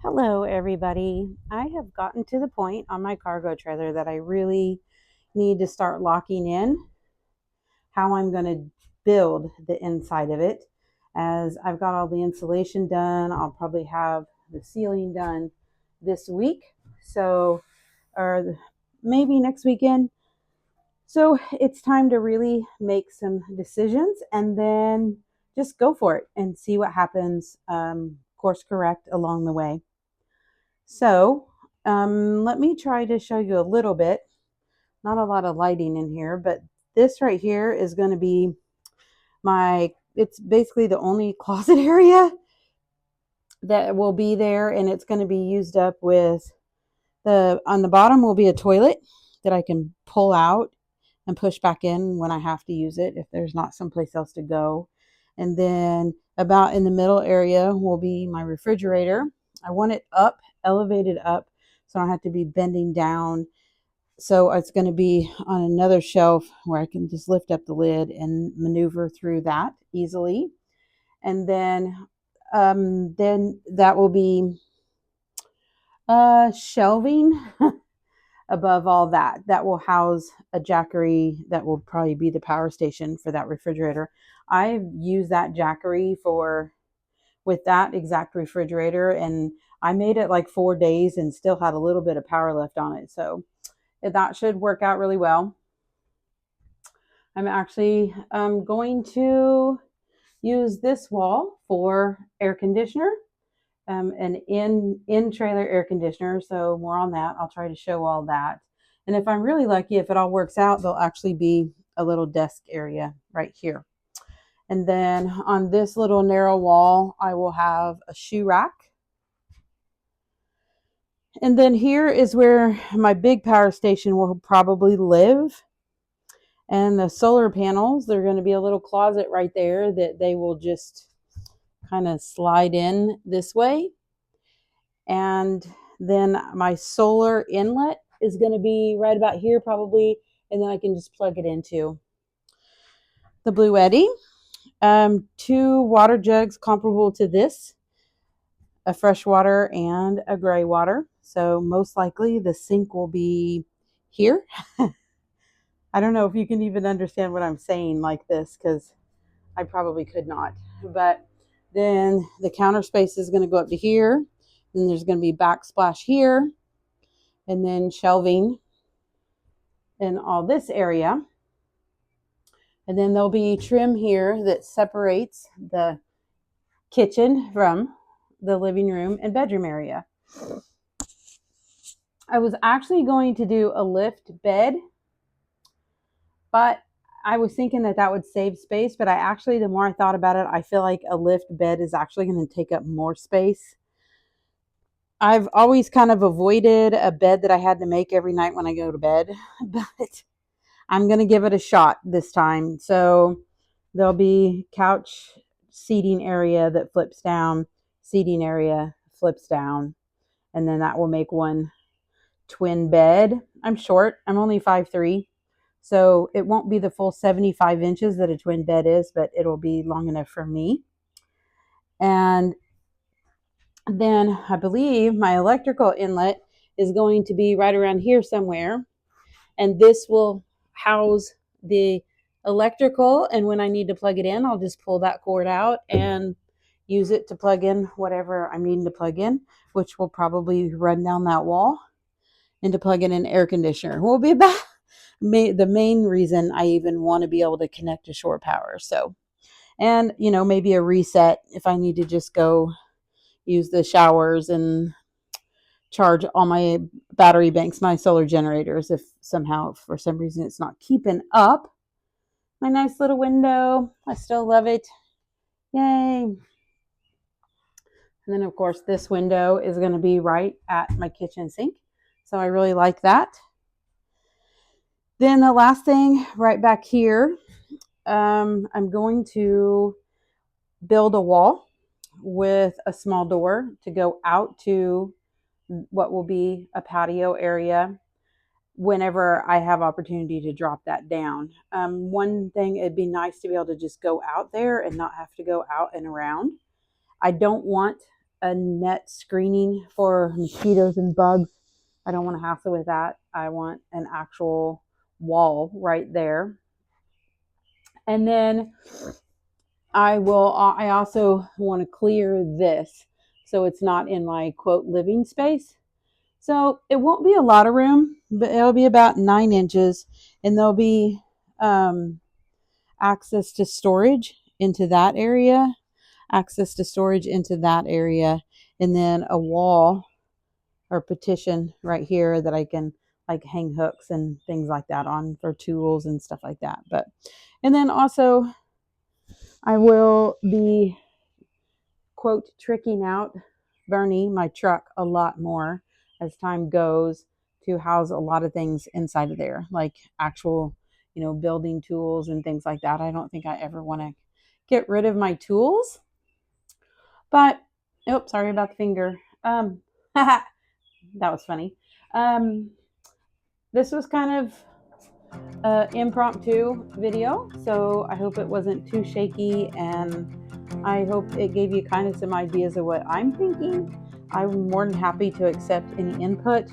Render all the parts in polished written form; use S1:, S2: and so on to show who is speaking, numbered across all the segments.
S1: Hello, everybody. I have gotten to the point on my cargo trailer that I really need to start locking in how I'm going to build the inside of it. As I've got all the insulation done, I'll probably have the ceiling done this week. So, or maybe next weekend. So it's time to really make some decisions and then just go for it and see what happens, course correct along the way. So let me try to show you a little bit. Not a lot of lighting in here, but this right here is going to be it's basically the only closet area that will be there, and it's going to be used up with on the bottom will be a toilet that I can pull out and push back in when I have to use it if there's not someplace else to go. And then about in the middle area will be my refrigerator. I want it up, elevated up, so I don't have to be bending down. So it's going to be on another shelf where I can just lift up the lid and maneuver through that easily. And then that will be shelving above all that. That will house a jackery that will probably be the power station for that refrigerator. I've used that jackery with that exact refrigerator, and I made it like 4 days and still had a little bit of power left on it. So that should work out really well. I'm actually going to use this wall for air conditioner, an in trailer air conditioner. So more on that. I'll try to show all that. And if I'm really lucky, if it all works out, there'll actually be a little desk area right here. And then on this little narrow wall, I will have a shoe rack. And then here is where my big power station will probably live. And the solar panels, they're going to be a little closet right there that they will just kind of slide in this way. And then my solar inlet is going to be right about here probably, and then I can just plug it into the Blue Eddy. 2 water jugs comparable to this, a fresh water and a gray water. So most likely the sink will be here. I don't know if you can even understand what I'm saying like this, because I probably could not. But then the counter space is going to go up to here. Then there's going to be backsplash here, and then shelving in all this area. And then there'll be trim here that separates the kitchen from the living room and bedroom area. I was actually going to do a lift bed, but I was thinking that would save space. But the more I thought about it, I feel like a lift bed is actually going to take up more space. I've always kind of avoided a bed that I had to make every night when I go to bed, but I'm going to give it a shot this time. So there'll be couch seating area that flips down, seating area flips down, and then that will make one twin bed. I'm short. I'm only 5'3", so it won't be the full 75 inches that a twin bed is, but it'll be long enough for me. And then I believe my electrical inlet is going to be right around here somewhere. And this will house the electrical. And when I need to plug it in, I'll just pull that cord out and use it to plug in whatever I'm needing to plug in, which will probably run down that wall, and to plug in an air conditioner will be about the main reason I even want to be able to connect to shore power. So, and maybe a reset if I need to just go use the showers and charge all my battery banks, my solar generators, if somehow for some reason it's not keeping up. My nice little window, I still love it. Yay. And then of course this window is going to be right at my kitchen sink, so I really like that. Then the last thing right back here, I'm going to build a wall with a small door to go out to what will be a patio area whenever I have opportunity to drop that down. One thing, it'd be nice to be able to just go out there and not have to go out and around. I don't want a net screening for mosquitoes and bugs. I don't want to hassle with that. I want an actual wall right there. And then I also want to clear this so it's not in my quote living space. So it won't be a lot of room, but it'll be about 9 inches, and there'll be access to storage into that area, and then a wall or petition right here that I can like hang hooks and things like that on for tools and stuff like that. And then also I will be quote tricking out Bernie, my truck, a lot more as time goes to house a lot of things inside of there, like actual, building tools and things like that. I don't think I ever want to get rid of my tools, but sorry about the finger. That was funny. This was kind of impromptu video, so I hope it wasn't too shaky, and I hope it gave you kind of some ideas of what I'm thinking. I'm more than happy to accept any input,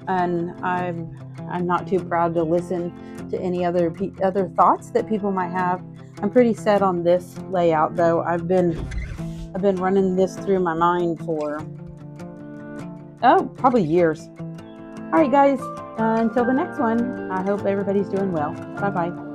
S1: and I'm not too proud to listen to any other thoughts that people might have. I'm pretty set on this layout, though. I've been running this through my mind for probably years. All right, guys. Until the next one, I hope everybody's doing well. Bye-bye.